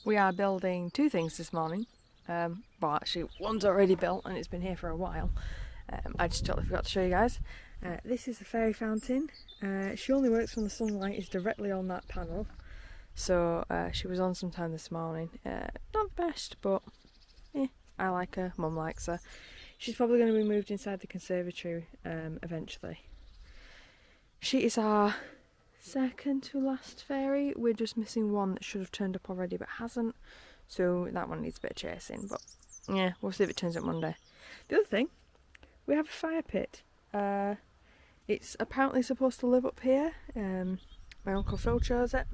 We are building two things this morning. Well, actually, one's already built and it's been here for a while. I just totally forgot to show you guys. This is the fairy fountain. She only works when the sunlight is directly on that panel. So she was on sometime this morning. Not the best, but I like her. Mum likes her. She's probably going to be moved inside the conservatory eventually. She is our second to last fairy. We're just missing one that should have turned up already but hasn't. So that one needs a bit of chasing. But yeah, we'll see if it turns up Monday. The other thing, we have a fire pit. It's apparently supposed to live up here. My Uncle Phil chose it.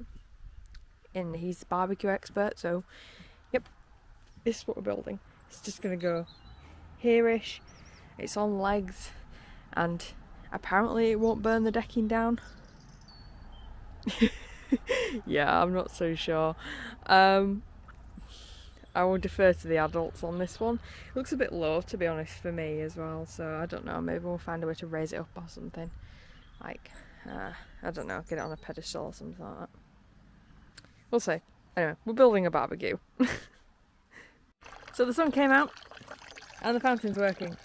And he's a barbecue expert, so yep, this is what we're building. It's just going to go here-ish. It's on legs, and apparently it won't burn the decking down. Yeah, I'm not so sure. I will defer to the adults on this one. It looks a bit low, to be honest, for me as well, so I don't know, maybe we'll find a way to raise it up or something. Like, I don't know, get it on a pedestal or something like that. We'll see. Anyway, we're building a barbecue. So the sun came out and the fountain's working.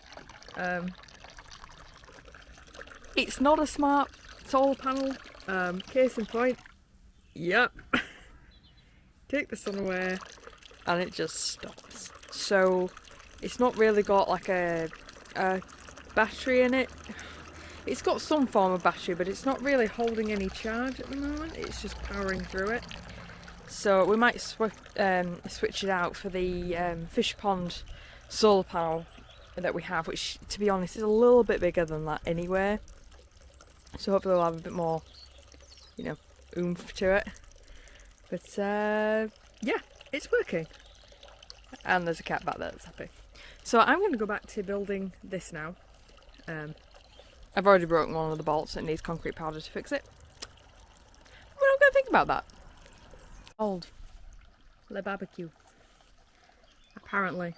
It's not a smart solar panel. Case in point, yep. Take the sun away and it just stops. So it's not really got like a battery in it. It's got some form of battery, but it's not really holding any charge at the moment. It's just powering through it. So we might switch it out for the fish pond solar panel that we have, which, to be honest, is a little bit bigger than that anyway. So hopefully we'll have a bit more, oomph to it. But yeah, it's working. And there's a cat back there that's happy. So I'm going to go back to building this now. I've already broken one of the bolts and it needs concrete powder to fix it. We're not going to think about that. Old Le barbecue. Apparently,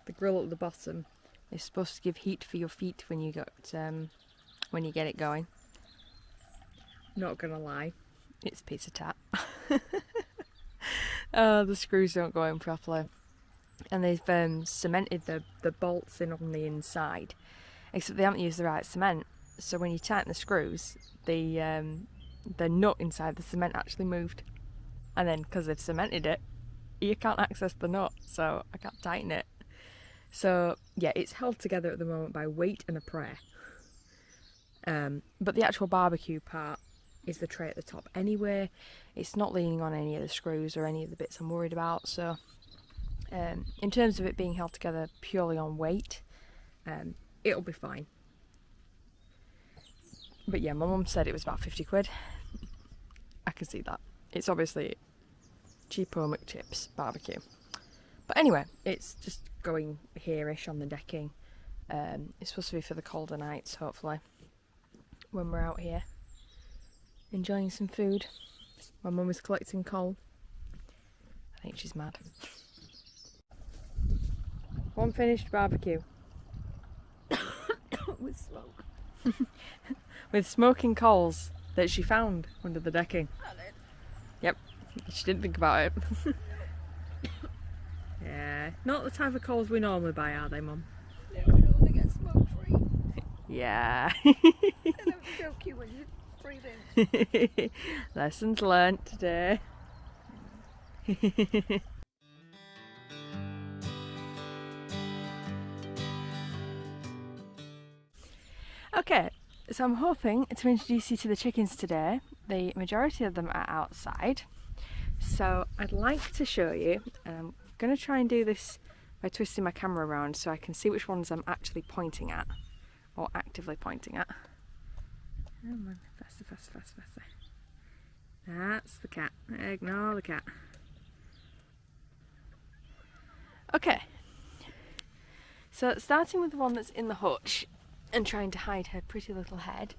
the grill at the bottom is supposed to give heat for your feet when you get it going. Not gonna lie, it's a piece of tat. The screws don't go in properly, and they've cemented the bolts in on the inside, except they haven't used the right cement. So when you tighten the screws, the nut inside the cement actually moved. And then, because they've cemented it, you can't access the nut, so I can't tighten it. So, yeah, it's held together at the moment by weight and a prayer. But the actual barbecue part is the tray at the top anyway. It's not leaning on any of the screws or any of the bits I'm worried about. So, in terms of it being held together purely on weight, it'll be fine. But yeah, my mum said it was about 50 quid. I can see that. It's obviously cheapo McChips barbecue. But anyway, it's just going here-ish on the decking. It's supposed to be for the colder nights, hopefully, when we're out here enjoying some food. My mum is collecting coal. I think she's mad. One finished barbecue. With smoke. With smoking coals that she found under the decking. Yep, she didn't think about it. Yeah, not the type of coals we normally buy, are they, Mum? No, we only get smoke free. Yeah. They don't choke you when you breathe in. Lessons learnt today. Okay, so I'm hoping to introduce you to the chickens today. The majority of them are outside. So I'd like to show you, and I'm going to try and do this by twisting my camera around so I can see which ones I'm actually pointing at, or actively pointing at. Come on, faster, faster, faster, faster. That's the cat. Ignore the cat. Okay. So starting with the one that's in the hutch and trying to hide her pretty little head,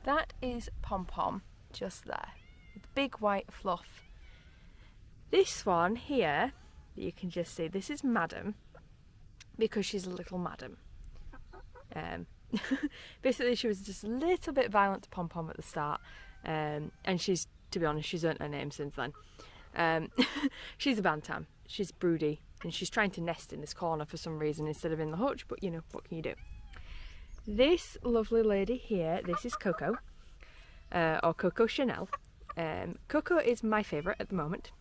that is Pom Pom, just there, with big white fluff. This one here, that you can just see, this is Madam, because she's a little madam. Basically, she was just a little bit violent to Pom Pom at the start, and she's, to be honest, she's earned her name since then. She's a bantam. She's broody, and she's trying to nest in this corner for some reason instead of in the hutch, but you know, what can you do? This lovely lady here, this is Coco, or Coco Chanel. Coco is my favourite at the moment.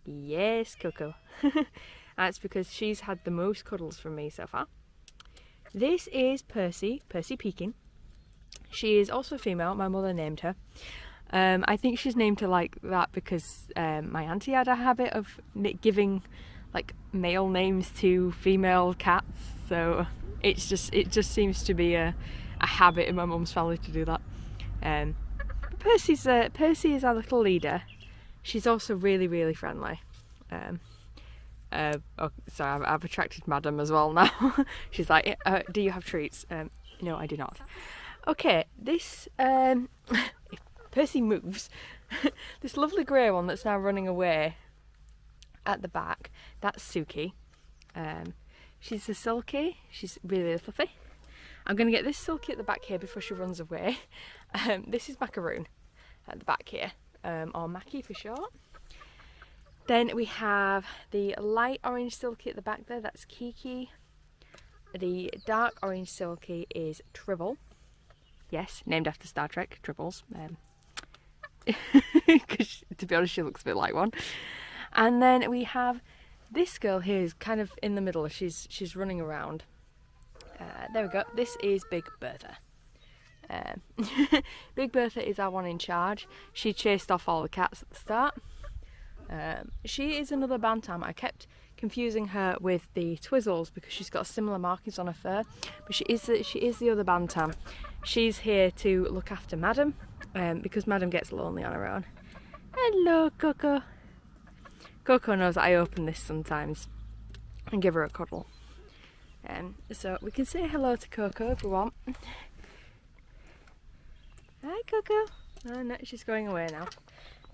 Yes, Coco. That's because she's had the most cuddles from me so far. This is Percy Pekin. She is also a female, my mother named her. I think she's named her like that because my auntie had a habit of giving like male names to female cats, so it just seems to be a habit in my mum's family to do that. Percy is our little leader. She's also really friendly. Oh, sorry, I've attracted Madam as well now. She's like, do you have treats? No, I do not. Okay, this if Percy moves. This lovely grey one that's now running away at the back, that's Suki. She's a silky. She's really fluffy. I'm going to get this silky at the back here before she runs away. This is Macaroon at the back here, or Mackie for short. Then we have the light orange silky at the back there, that's Kiki. The dark orange silky is Tribble. Yes, named after Star Trek, Tribbles. Because to be honest, she looks a bit like one. And then we have this girl here who's kind of in the middle. She's running around. There we go. This is Big Bertha. Big Bertha is our one in charge. She chased off all the cats at the start. She is another bantam. I kept confusing her with the Twizzles because she's got similar markings on her fur, but she is the other bantam. She's here to look after Madam, because Madam gets lonely on her own. Hello, Coco. Coco knows I open this sometimes and give her a cuddle. So we can say hello to Coco if we want. Hi, Coco. Oh no, she's going away now.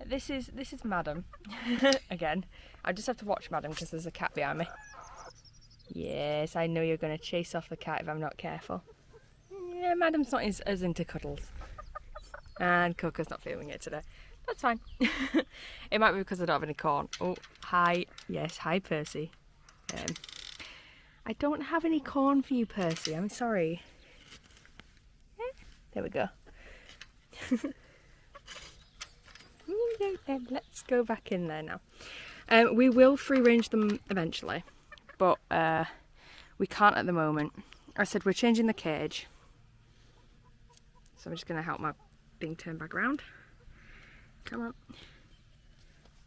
This is Madam. Again, I just have to watch Madam because there's a cat behind me. Yes, I know you're going to chase off the cat if I'm not careful. Yeah, Madam's not as into cuddles. And Coco's not feeling it today. That's fine. It might be because I don't have any corn. Oh, hi. Yes, hi, Percy. I don't have any corn for you, Percy. I'm sorry. There we go. Let's go back in there now. We will free range them eventually, but we can't at the moment. I said we're changing the cage, so I'm just going to help my thing turn back round. Come on,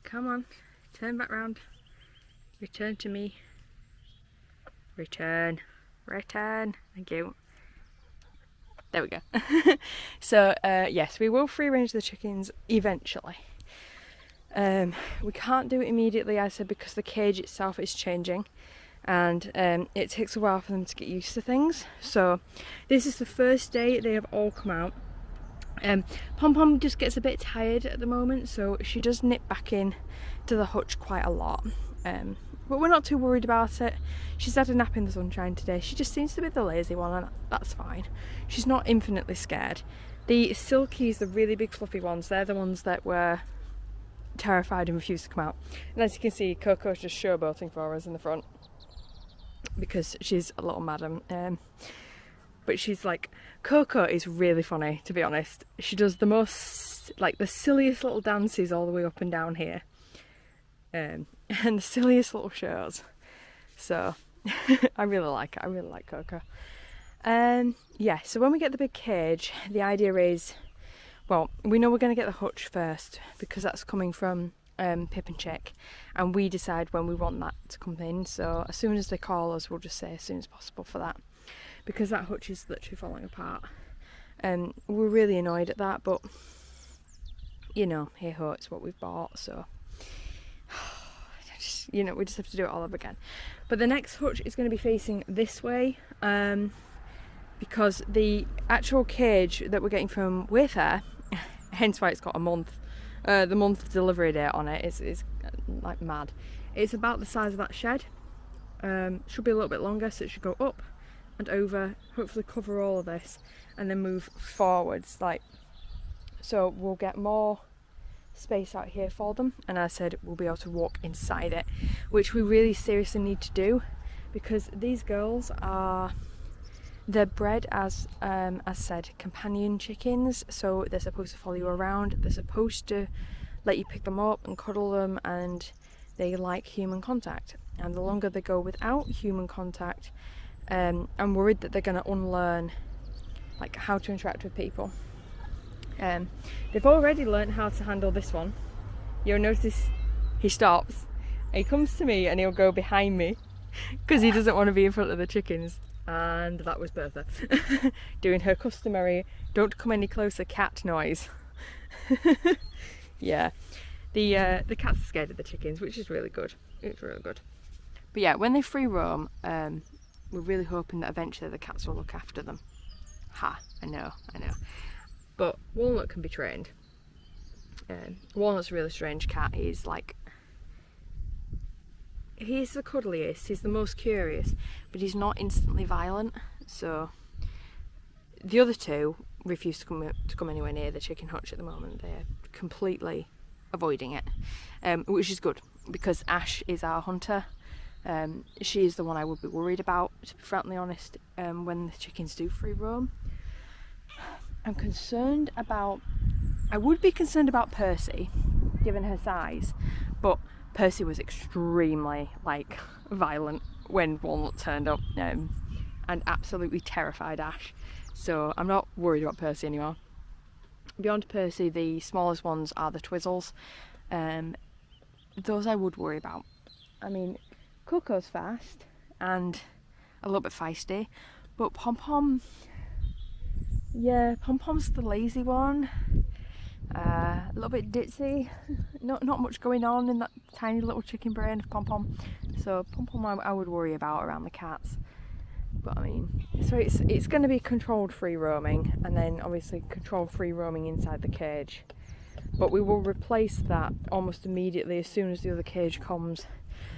come on, turn back round. Return to me. Return. Thank you. There we go. So yes, we will free range the chickens eventually. We can't do it immediately, I said, because the cage itself is changing, and it takes a while for them to get used to things. So this is the first day they have all come out. Pom Pom just gets a bit tired at the moment, so she does nip back in to the hutch quite a lot. But we're not too worried about it. She's had a nap in the sunshine today. She just seems to be the lazy one, and that's fine. She's not infinitely scared. The silkies, the really big fluffy ones, they're the ones that were terrified and refused to come out. And as you can see, Coco's just showboating for us in the front because she's a little madam. But she's like, Coco is really funny, to be honest. She does the most, like, the silliest little dances all the way up and down here. And the silliest little shows. So I really like it. I really like Coco. Yeah, so when we get the big cage, the idea is, well, we know we're going to get the hutch first because that's coming from Pip and Chick, and we decide when we want that to come in. So as soon as they call us, we'll just say as soon as possible for that, because that hutch is literally falling apart. We're really annoyed at that, but you know, hey ho, it's what we've bought, so you know, we just have to do it all over again. But the next hutch is going to be facing this way, because the actual cage that we're getting from Wayfair, hence why it's got a month, the month delivery date on it, is like mad. It's about the size of that shed. Should be a little bit longer, so it should go up and over, hopefully cover all of this, and then move forwards, like, so we'll get more space out here for them, and I said we'll be able to walk inside it, which we really seriously need to do, because these girls they're bred as said, companion chickens, so they're supposed to follow you around, they're supposed to let you pick them up and cuddle them, and they like human contact. And the longer they go without human contact, I'm worried that they're going to unlearn like how to interact with people. They've already learned how to handle this one. You'll notice he stops, and he comes to me and he'll go behind me because he doesn't want to be in front of the chickens. And that was Bertha doing her customary "don't come any closer" cat noise. Yeah, the cats are scared of the chickens, which is really good. It's really good. But yeah, when they free roam, we're really hoping that eventually the cats will look after them. Ha, I know. But Walnut can be trained. Walnut's a really strange cat. He's the cuddliest, he's the most curious, but he's not instantly violent. So the other two refuse to come anywhere near the chicken hutch at the moment. They're completely avoiding it, which is good, because Ash is our hunter. She is the one I would be worried about, to be frankly honest, when the chickens do free roam. I would be concerned about Percy, given her size, but Percy was extremely violent when Walnut turned up, and absolutely terrified Ash. So I'm not worried about Percy anymore. Beyond Percy, the smallest ones are the Twizzles. Those I would worry about. I mean, Coco's fast and a little bit feisty, but Pom-Pom, yeah, Pom-Pom's the lazy one. A little bit ditzy, not much going on in that tiny little chicken brain of Pom-Pom. So Pom-Pom I would worry about around the cats. But I mean, so it's going to be controlled free roaming, and then obviously controlled free roaming inside the cage. But we will replace that almost immediately as soon as the other cage comes.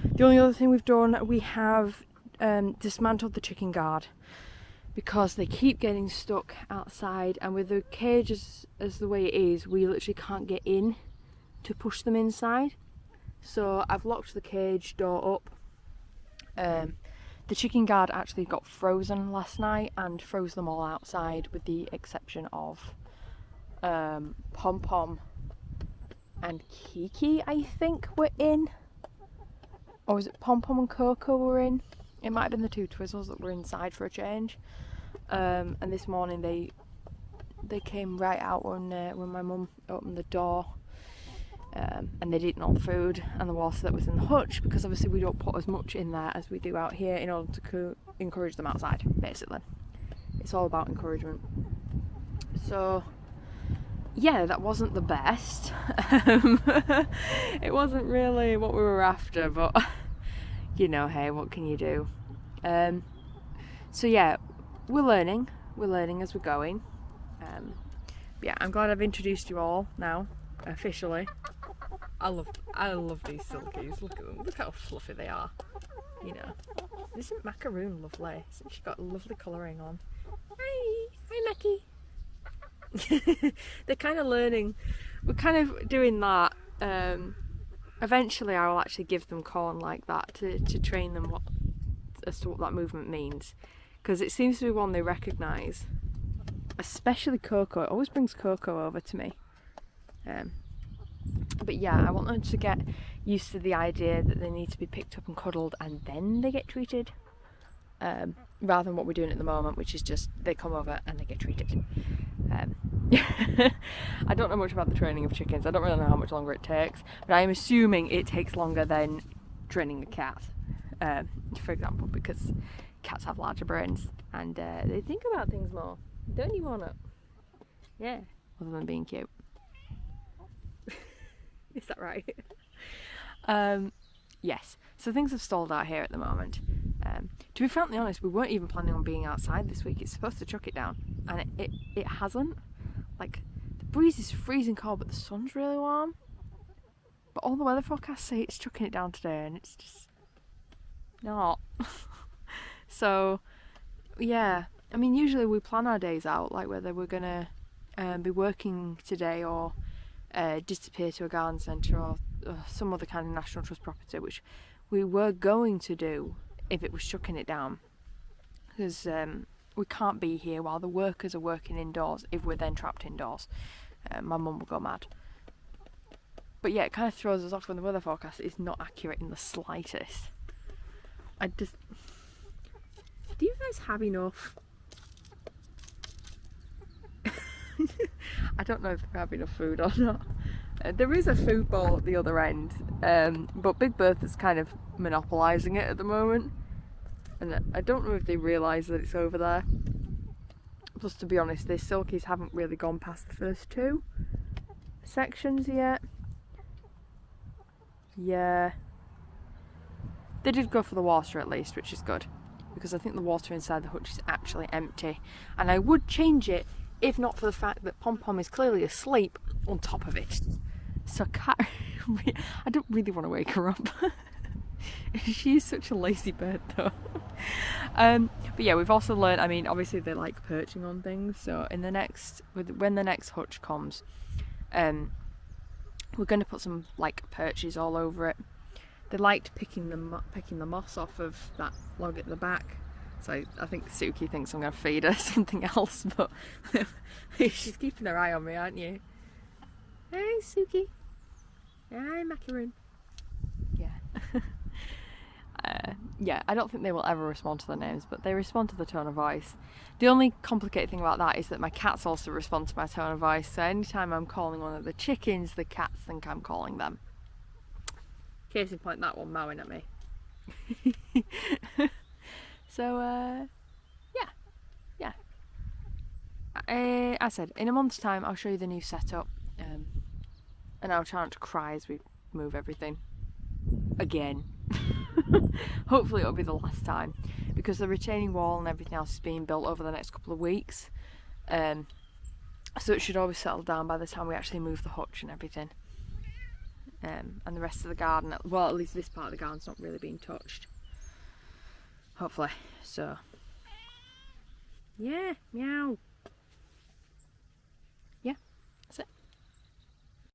The only other thing we've done, we have dismantled the chicken guard, because they keep getting stuck outside, and with the cage as the way it is, we literally can't get in to push them inside. So I've locked the cage door up. The chicken guard actually got frozen last night and froze them all outside, with the exception of Pom-Pom and Kiki, I think, were in. Or was it Pom-Pom and Coco were in? It might have been the two Twizzles that were inside for a change. And this morning they came right out when my mum opened the door, and they'd eaten all the food and the water that was in the hutch, because obviously we don't put as much in there as we do out here in order to encourage them outside. Basically, it's all about encouragement. So yeah, that wasn't the best. It wasn't really what we were after, but you know, hey, what can you do? So yeah, we're learning as we're going. Yeah, I'm glad I've introduced you all now, officially. I love these silkies. Look at them. Look how fluffy they are. You know, isn't Macaroon lovely? Isn't she got lovely colouring on? Hi Mackie. They're kind of learning. We're kind of doing that. Eventually, I will actually give them corn like that to train them as to what that movement means, because it seems to be one they recognise. Especially Coco. It always brings Coco over to me. But yeah, I want them to get used to the idea that they need to be picked up and cuddled and then they get treated, rather than what we're doing at the moment, which is just they come over and they get treated. I don't know much about the training of chickens. I don't really know how much longer it takes, but I'm assuming it takes longer than training a cat, for example, because cats have larger brains and they think about things more. Don't you want it? Yeah, other than being cute. Is that right? Yes, so things have stalled out here at the moment. To be frankly honest, we weren't even planning on being outside this week. It's supposed to chuck it down, and it hasn't. Like, the breeze is freezing cold, but the sun's really warm. But all the weather forecasts say it's chucking it down today, and it's just not. So, yeah. I mean, usually we plan our days out, like whether we're gonna be working today or disappear to a garden centre or some other kind of National Trust property, which we were going to do if it was shutting it down, because we can't be here while the workers are working indoors if we're then trapped indoors. My mum will go mad. But yeah, it kind of throws us off when the weather forecast is not accurate in the slightest. Do you guys have enough? I don't know if we have enough food or not. There is a food bowl at the other end, but Big Bertha's kind of monopolising it at the moment. And I don't know if they realise that it's over there. Plus, to be honest, the silkies haven't really gone past the first 2 sections yet. Yeah. They did go for the water at least, which is good. Because I think the water inside the hutch is actually empty. And I would change it if not for the fact that Pom Pom is clearly asleep on top of it. So I don't really want to wake her up. She's such a lazy bird though. But yeah, we've also learned, I mean, obviously they like perching on things, so when the next hutch comes, we're going to put some like perches all over it. They liked picking the moss off of that log at the back, so I think Suki thinks I'm going to feed her something else, but she's keeping her eye on me, aren't you? Hey Suki. Hi Macaroon. Yeah. Yeah, I don't think they will ever respond to the names, but they respond to the tone of voice. The only complicated thing about that is that my cats also respond to my tone of voice, so anytime I'm calling one of the chickens, the cats think I'm calling them. Case in point, that one mowing at me. So, yeah. I said, in a month's time, I'll show you the new setup, and I'll try not to cry as we move everything. Again. Hopefully it'll be the last time, because the retaining wall and everything else is being built over the next couple of weeks, so it should always settle down by the time we actually move the hutch and everything, and the rest of the garden, well, at least this part of the garden's not really being touched, hopefully. So yeah, meow, yeah, that's it.